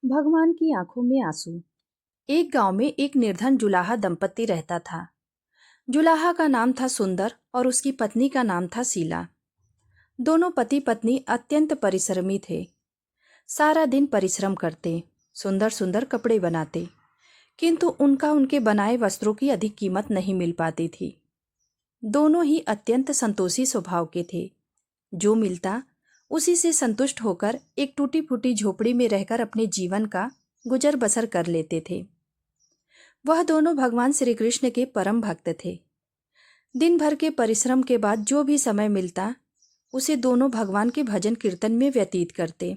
भगवान की आंखों में आंसू। एक गांव में एक निर्धन जुलाहा दंपत्ति रहता था। जुलाहा का नाम था सुंदर और उसकी पत्नी का नाम था शीला। दोनों पति पत्नी अत्यंत परिश्रमी थे। सारा दिन परिश्रम करते, सुंदर सुंदर कपड़े बनाते, किंतु उनका उनके बनाए वस्त्रों की अधिक कीमत नहीं मिल पाती थी। दोनों ही अत्यंत संतोषी स्वभाव के थे। जो मिलता उसी से संतुष्ट होकर एक टूटी फूटी झोपड़ी में रहकर अपने जीवन का गुजर बसर कर लेते थे। वह दोनों भगवान श्री कृष्ण के परम भक्त थे। दिन भर के परिश्रम के बाद जो भी समय मिलता उसे दोनों भगवान के भजन कीर्तन में व्यतीत करते।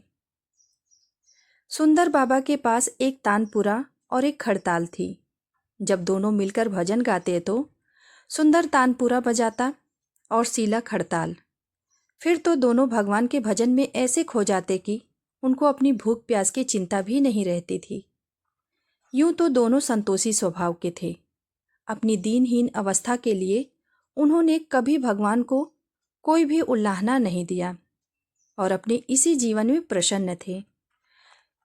सुंदर बाबा के पास एक तानपुरा और एक खड़ताल थी। जब दोनों मिलकर भजन गाते तो सुंदर तानपुरा बजाता और शीला खड़ताल। फिर तो दोनों भगवान के भजन में ऐसे खो जाते कि उनको अपनी भूख प्यास की चिंता भी नहीं रहती थी। यूं तो दोनों संतोषी स्वभाव के थे। अपनी दीनहीन अवस्था के लिए उन्होंने कभी भगवान को कोई भी उल्लाहना नहीं दिया और अपने इसी जीवन में प्रसन्न थे।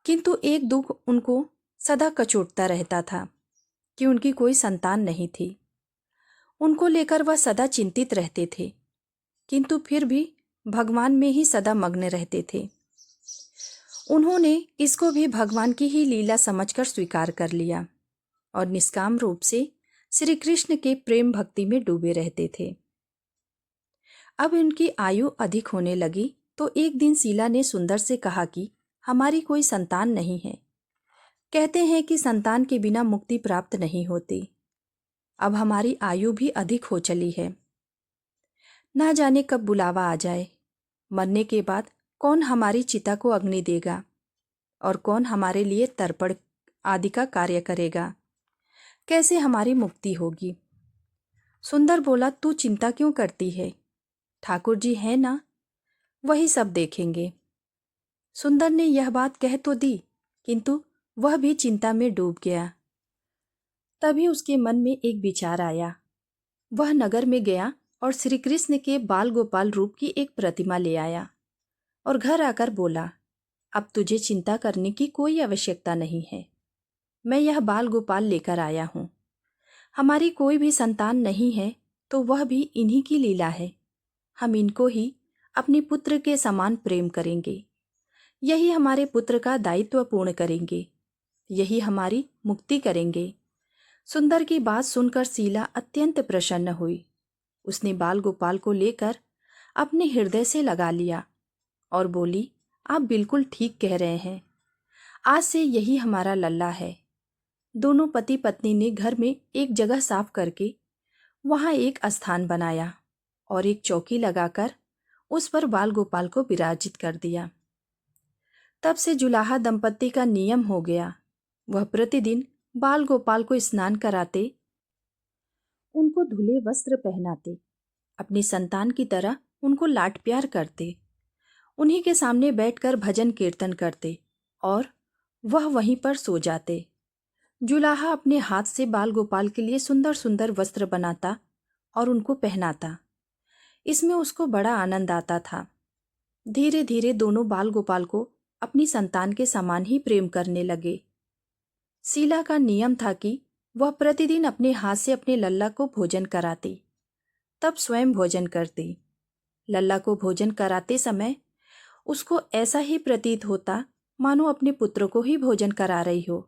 किंतु एक दुख उनको सदा कचोटता रहता था कि उनकी कोई संतान नहीं थी। उनको लेकर वह सदा चिंतित रहते थे, किंतु फिर भी भगवान में ही सदा मग्न रहते थे। उन्होंने इसको भी भगवान की ही लीला समझकर स्वीकार कर लिया और निष्काम रूप से श्री कृष्ण के प्रेम भक्ति में डूबे रहते थे। अब उनकी आयु अधिक होने लगी तो एक दिन शीला ने सुंदर से कहा कि हमारी कोई संतान नहीं है। कहते हैं कि संतान के बिना मुक्ति प्राप्त नहीं होती। अब हमारी आयु भी अधिक हो चली है। ना जाने कब बुलावा आ जाए। मरने के बाद कौन हमारी चिता को अग्नि देगा और कौन हमारे लिए तर्पण आदि का कार्य करेगा। कैसे हमारी मुक्ति होगी। सुंदर बोला, तू चिंता क्यों करती है? ठाकुर जी है ना, वही सब देखेंगे। सुंदर ने यह बात कह तो दी, किंतु वह भी चिंता में डूब गया। तभी उसके मन में एक विचार आया। वह नगर में गया और श्री कृष्ण के बाल गोपाल रूप की एक प्रतिमा ले आया और घर आकर बोला, अब तुझे चिंता करने की कोई आवश्यकता नहीं है। मैं यह बाल गोपाल लेकर आया हूँ। हमारी कोई भी संतान नहीं है तो वह भी इन्हीं की लीला है। हम इनको ही अपने पुत्र के समान प्रेम करेंगे। यही हमारे पुत्र का दायित्व पूर्ण करेंगे। यही हमारी मुक्ति करेंगे। सुंदर की बात सुनकर शीला अत्यंत प्रसन्न हुई। उसने बाल गोपाल को लेकर अपने हृदय से लगा लिया और बोली, आप बिल्कुल ठीक कह रहे हैं। आज से यही हमारा लल्ला है। दोनों पति पत्नी ने घर में एक जगह साफ करके वहां एक स्थान बनाया और एक चौकी लगाकर उस पर बाल गोपाल को विराजित कर दिया। तब से जुलाहा दंपत्ति का नियम हो गया। वह प्रतिदिन बाल गोपाल को स्नान कराते, उनको धुले वस्त्र पहनाते, अपनी संतान की तरह उनको लाड प्यार करते, उन्हीं के सामने बैठकर भजन कीर्तन करते और वह वहीं पर सो जाते। जुलाहा अपने हाथ से बाल गोपाल के लिए सुंदर सुंदर वस्त्र बनाता और उनको पहनाता। इसमें उसको बड़ा आनंद आता था। धीरे धीरे दोनों बाल गोपाल को अपनी संतान के समान ही प्रेम करने लगे। शीला का नियम था कि वह प्रतिदिन अपने हाथ से अपने लल्ला को भोजन कराती, तब स्वयं भोजन करती। लल्ला को भोजन कराते समय उसको ऐसा ही प्रतीत होता मानो अपने पुत्र को ही भोजन करा रही हो।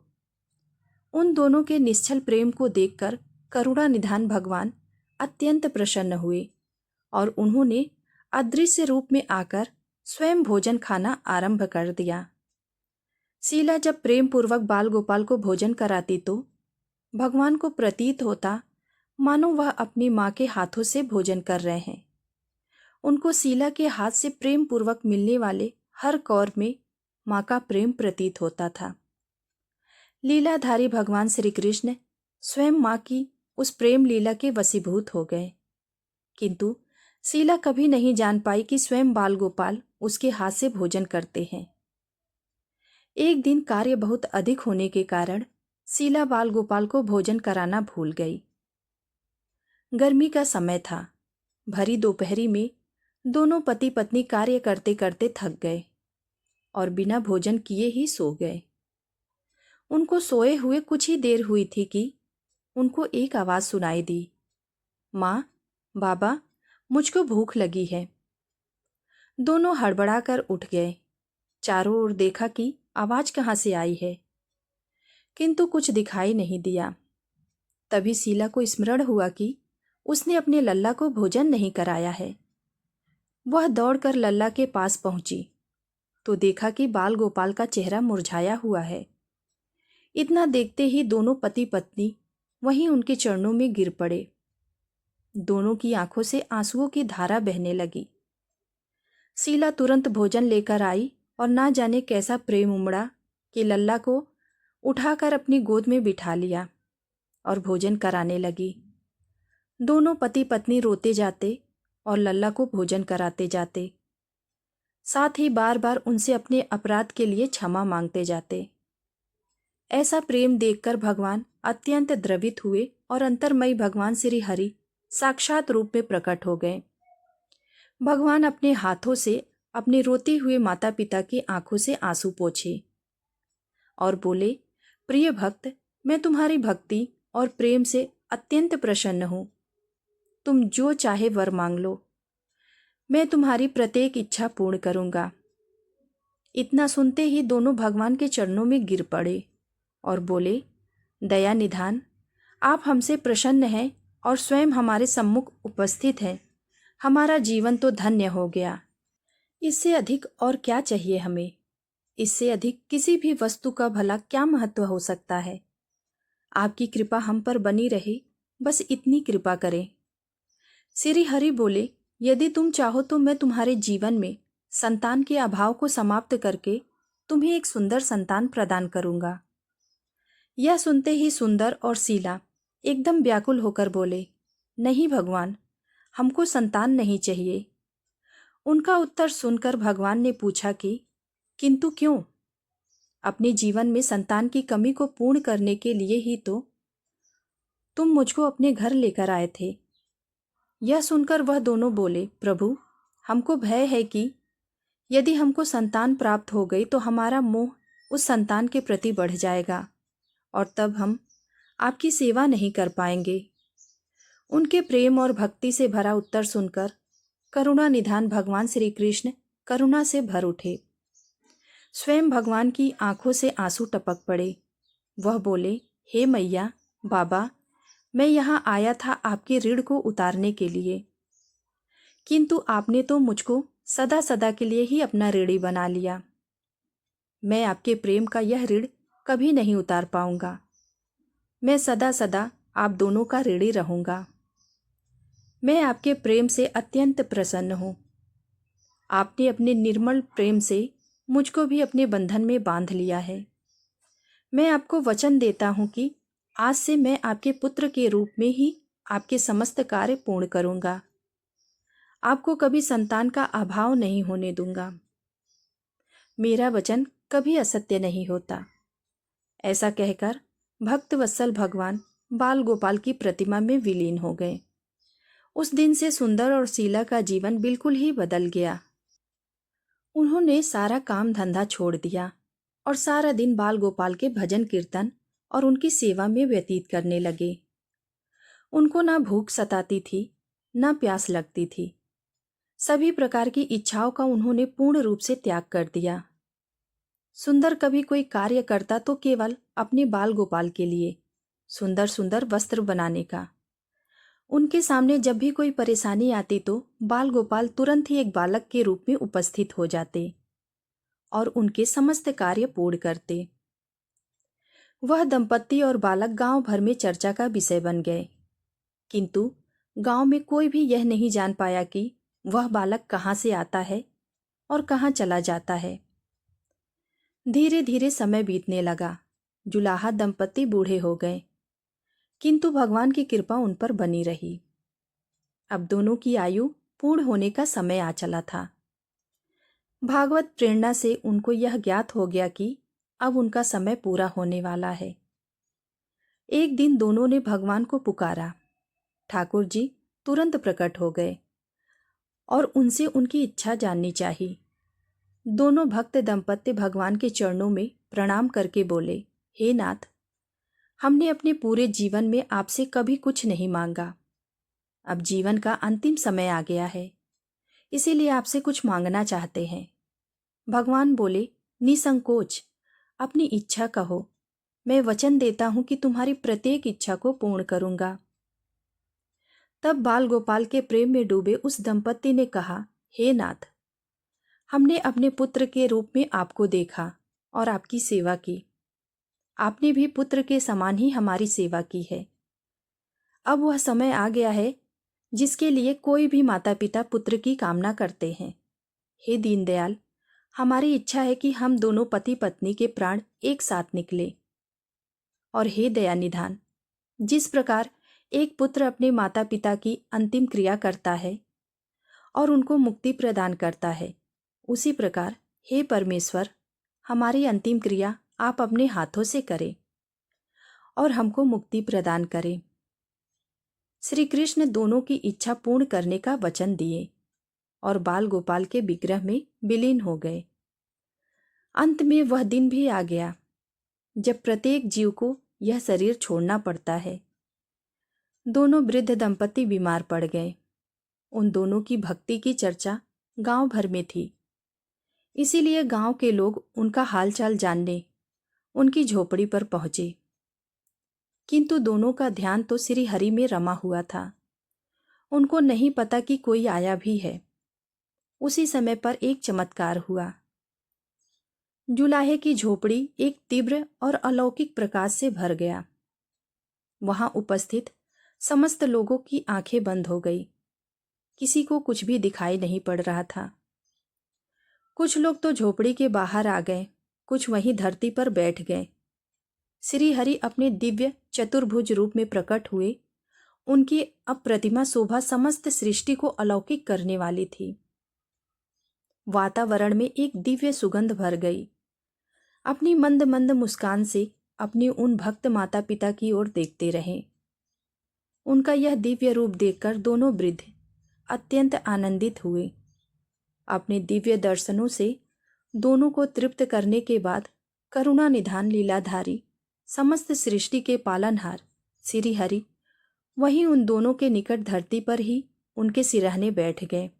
उन दोनों के निश्चल प्रेम को देखकर करुणा निधान भगवान अत्यंत प्रसन्न हुए और उन्होंने अदृश्य रूप में आकर स्वयं भोजन खाना आरंभ कर दिया। शीला जब प्रेम पूर्वक बाल गोपाल को भोजन कराती तो भगवान को प्रतीत होता मानो वह अपनी माँ के हाथों से भोजन कर रहे हैं। उनको शीला के हाथ से प्रेम पूर्वक मिलने वाले हर कौर में माँ का प्रेम प्रतीत होता था। लीलाधारी भगवान श्री कृष्ण स्वयं माँ की उस प्रेम लीला के वशीभूत हो गए, किंतु शीला कभी नहीं जान पाई कि स्वयं बाल गोपाल उसके हाथ से भोजन करते हैं। एक दिन कार्य बहुत अधिक होने के कारण शीला बाल गोपाल को भोजन कराना भूल गई। गर्मी का समय था। भरी दोपहरी में दोनों पति पत्नी कार्य करते करते थक गए और बिना भोजन किए ही सो गए। उनको सोए हुए कुछ ही देर हुई थी कि उनको एक आवाज़ सुनाई दी, माँ, बाबा, मुझको भूख लगी है। दोनों हड़बड़ाकर उठ गए। चारों ओर देखा कि आवाज़ कहाँ से आई है, किंतु कुछ दिखाई नहीं दिया। तभी शीला को स्मरण हुआ कि उसने अपने लल्ला को भोजन नहीं कराया है। वह दौड़कर लल्ला के पास पहुंची तो देखा कि बाल गोपाल का चेहरा मुरझाया हुआ है। इतना देखते ही दोनों पति पत्नी वहीं उनके चरणों में गिर पड़े। दोनों की आंखों से आंसुओं की धारा बहने लगी। शीला तुरंत भोजन लेकर आई और ना जाने कैसा प्रेम उमड़ा कि लल्ला को उठाकर अपनी गोद में बिठा लिया और भोजन कराने लगी। दोनों पति पत्नी रोते जाते और लल्ला को भोजन कराते जाते, साथ ही बार बार उनसे अपने अपराध के लिए क्षमा मांगते जाते। ऐसा प्रेम देखकर भगवान अत्यंत द्रवित हुए और अंतर्मयी भगवान श्री हरि साक्षात रूप में प्रकट हो गए। भगवान अपने हाथों से अपने रोते हुए माता पिता की आंखों से आंसू पोंछे और बोले, प्रिय भक्त, मैं तुम्हारी भक्ति और प्रेम से अत्यंत प्रसन्न हूँ। तुम जो चाहे वर मांग लो, मैं तुम्हारी प्रत्येक इच्छा पूर्ण करूँगा। इतना सुनते ही दोनों भगवान के चरणों में गिर पड़े और बोले, दया निधान, आप हमसे प्रसन्न हैं और स्वयं हमारे सम्मुख उपस्थित हैं। हमारा जीवन तो धन्य हो गया। इससे अधिक और क्या चाहिए हमें? इससे अधिक किसी भी वस्तु का भला क्या महत्व हो सकता है? आपकी कृपा हम पर बनी रहे, बस इतनी कृपा करें। श्री हरि बोले, यदि तुम चाहो तो मैं तुम्हारे जीवन में संतान के अभाव को समाप्त करके तुम्हें एक सुंदर संतान प्रदान करूंगा। यह सुनते ही सुंदर और शीला एकदम व्याकुल होकर बोले, नहीं भगवान, हमको संतान नहीं चाहिए। उनका उत्तर सुनकर भगवान ने पूछा कि किंतु क्यों? अपने जीवन में संतान की कमी को पूर्ण करने के लिए ही तो तुम मुझको अपने घर लेकर आए थे। यह सुनकर वह दोनों बोले, प्रभु, हमको भय है कि यदि हमको संतान प्राप्त हो गई तो हमारा मोह उस संतान के प्रति बढ़ जाएगा और तब हम आपकी सेवा नहीं कर पाएंगे। उनके प्रेम और भक्ति से भरा उत्तर सुनकर करुणा निधान भगवान श्री कृष्ण करुणा से भर उठे। स्वयं भगवान की आंखों से आंसू टपक पड़े। वह बोले, हे मैया, बाबा, मैं यहाँ आया था आपके ऋण को उतारने के लिए, किंतु आपने तो मुझको सदा सदा के लिए ही अपना ऋणी बना लिया। मैं आपके प्रेम का यह ऋण कभी नहीं उतार पाऊंगा। मैं सदा सदा आप दोनों का ऋणी रहूंगा। मैं आपके प्रेम से अत्यंत प्रसन्न हूँ। आपने अपने निर्मल प्रेम से मुझको भी अपने बंधन में बांध लिया है। मैं आपको वचन देता हूँ कि आज से मैं आपके पुत्र के रूप में ही आपके समस्त कार्य पूर्ण करूँगा। आपको कभी संतान का अभाव नहीं होने दूंगा। मेरा वचन कभी असत्य नहीं होता। ऐसा कहकर भक्त वत्सल भगवान बाल गोपाल की प्रतिमा में विलीन हो गए। उस दिन से सुंदर और शीला का जीवन बिल्कुल ही बदल गया। उन्होंने सारा काम धंधा छोड़ दिया और सारा दिन बाल गोपाल के भजन कीर्तन और उनकी सेवा में व्यतीत करने लगे। उनको ना भूख सताती थी, ना प्यास लगती थी। सभी प्रकार की इच्छाओं का उन्होंने पूर्ण रूप से त्याग कर दिया। सुंदर कभी कोई कार्य करता तो केवल अपने बाल गोपाल के लिए सुंदर सुंदर वस्त्र बनाने का। उनके सामने जब भी कोई परेशानी आती तो बाल गोपाल तुरंत ही एक बालक के रूप में उपस्थित हो जाते और उनके समस्त कार्य पूर्ण करते। वह दंपत्ति और बालक गांव भर में चर्चा का विषय बन गए, किंतु गांव में कोई भी यह नहीं जान पाया कि वह बालक कहाँ से आता है और कहाँ चला जाता है। धीरे धीरे समय बीतने लगा। जुलाहा दंपत्ति बूढ़े हो गए, किंतु भगवान की कृपा उन पर बनी रही। अब दोनों की आयु पूर्ण होने का समय आ चला था। भागवत प्रेरणा से उनको यह ज्ञात हो गया कि अब उनका समय पूरा होने वाला है। एक दिन दोनों ने भगवान को पुकारा। ठाकुर जी तुरंत प्रकट हो गए और उनसे उनकी इच्छा जाननी चाहिए। दोनों भक्त दंपत्ति भगवान के चरणों में प्रणाम करके बोले, हे नाथ, हमने अपने पूरे जीवन में आपसे कभी कुछ नहीं मांगा। अब जीवन का अंतिम समय आ गया है, इसीलिए आपसे कुछ मांगना चाहते हैं। भगवान बोले, निसंकोच अपनी इच्छा कहो। मैं वचन देता हूं कि तुम्हारी प्रत्येक इच्छा को पूर्ण करूंगा। तब बाल गोपाल के प्रेम में डूबे उस दंपत्ति ने कहा, हे नाथ, हमने अपने पुत्र के रूप में आपको देखा और आपकी सेवा की। आपने भी पुत्र के समान ही हमारी सेवा की है। अब वह समय आ गया है जिसके लिए कोई भी माता पिता पुत्र की कामना करते हैं। हे दीनदयाल, हमारी इच्छा है कि हम दोनों पति पत्नी के प्राण एक साथ निकले। और हे दयानिधान, जिस प्रकार एक पुत्र अपने माता पिता की अंतिम क्रिया करता है और उनको मुक्ति प्रदान करता है, उसी प्रकार हे परमेश्वर, हमारी अंतिम क्रिया आप अपने हाथों से करें और हमको मुक्ति प्रदान करें। श्री कृष्ण दोनों की इच्छा पूर्ण करने का वचन दिए और बाल गोपाल के विग्रह में विलीन हो गए। अंत में वह दिन भी आ गया जब प्रत्येक जीव को यह शरीर छोड़ना पड़ता है। दोनों वृद्ध दंपति बीमार पड़ गए। उन दोनों की भक्ति की चर्चा गांव भर में थी, इसीलिए गांव के लोग उनका हालचाल जानने उनकी झोपड़ी पर पहुंचे। किंतु दोनों का ध्यान तो श्री हरि में रमा हुआ था। उनको नहीं पता कि कोई आया भी है। उसी समय पर एक चमत्कार हुआ। जुलाहे की झोपड़ी एक तीव्र और अलौकिक प्रकाश से भर गया। वहां उपस्थित समस्त लोगों की आंखें बंद हो गई। किसी को कुछ भी दिखाई नहीं पड़ रहा था। कुछ लोग तो झोपड़ी के बाहर आ गए, कुछ वहीं धरती पर बैठ गए। श्री हरि अपने दिव्य चतुर्भुज रूप में प्रकट हुए। उनकी अप्रतिमा शोभा समस्त सृष्टि को अलौकिक करने वाली थी। वातावरण में एक दिव्य सुगंध भर गई। अपनी मंद मंद मुस्कान से अपने उन भक्त माता पिता की ओर देखते रहे। उनका यह दिव्य रूप देखकर दोनों वृद्ध अत्यंत आनंदित हुए। अपने दिव्य दर्शनों से दोनों को तृप्त करने के बाद करुणा निधान लीलाधारी समस्त सृष्टि के पालनहार श्री हरि वहीं उन दोनों के निकट धरती पर ही उनके सिरहने बैठ गए।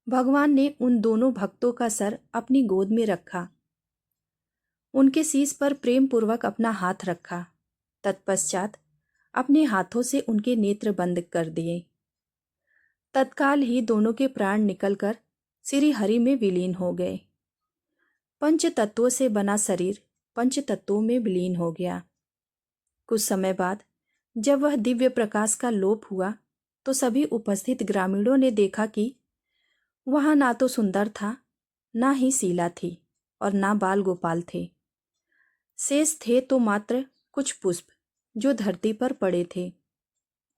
भगवान ने उन दोनों भक्तों का सर अपनी गोद में रखा, उनके शीश पर प्रेम पूर्वक अपना हाथ रखा। तत्पश्चात अपने हाथों से उनके नेत्र बंद कर दिए। तत्काल ही दोनों के प्राण निकलकर श्री हरि में विलीन हो गए। पंच तत्वों से बना शरीर पंच तत्वों में विलीन हो गया। कुछ समय बाद जब वह दिव्य प्रकाश का लोप हुआ तो सभी उपस्थित ग्रामीणों ने देखा कि वहां ना तो सुंदर था, ना ही शीला थी और ना बाल गोपाल थे। शेष थे तो मात्र कुछ पुष्प जो धरती पर पड़े थे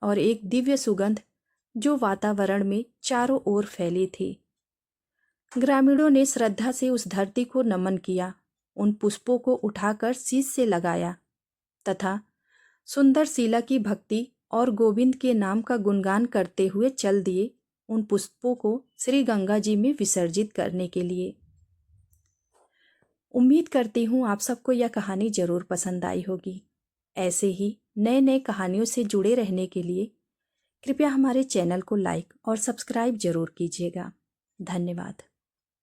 और एक दिव्य सुगंध जो वातावरण में चारों ओर फैली थी। ग्रामीणों ने श्रद्धा से उस धरती को नमन किया, उन पुष्पों को उठाकर शीश से लगाया तथा सुंदर शीला की भक्ति और गोविंद के नाम का गुणगान करते हुए चल दिए उन पुष्पों को श्री गंगा जी में विसर्जित करने के लिए। उम्मीद करती हूँ आप सबको यह कहानी जरूर पसंद आई होगी। ऐसे ही नए नए कहानियों से जुड़े रहने के लिए कृपया हमारे चैनल को लाइक और सब्सक्राइब जरूर कीजिएगा। धन्यवाद।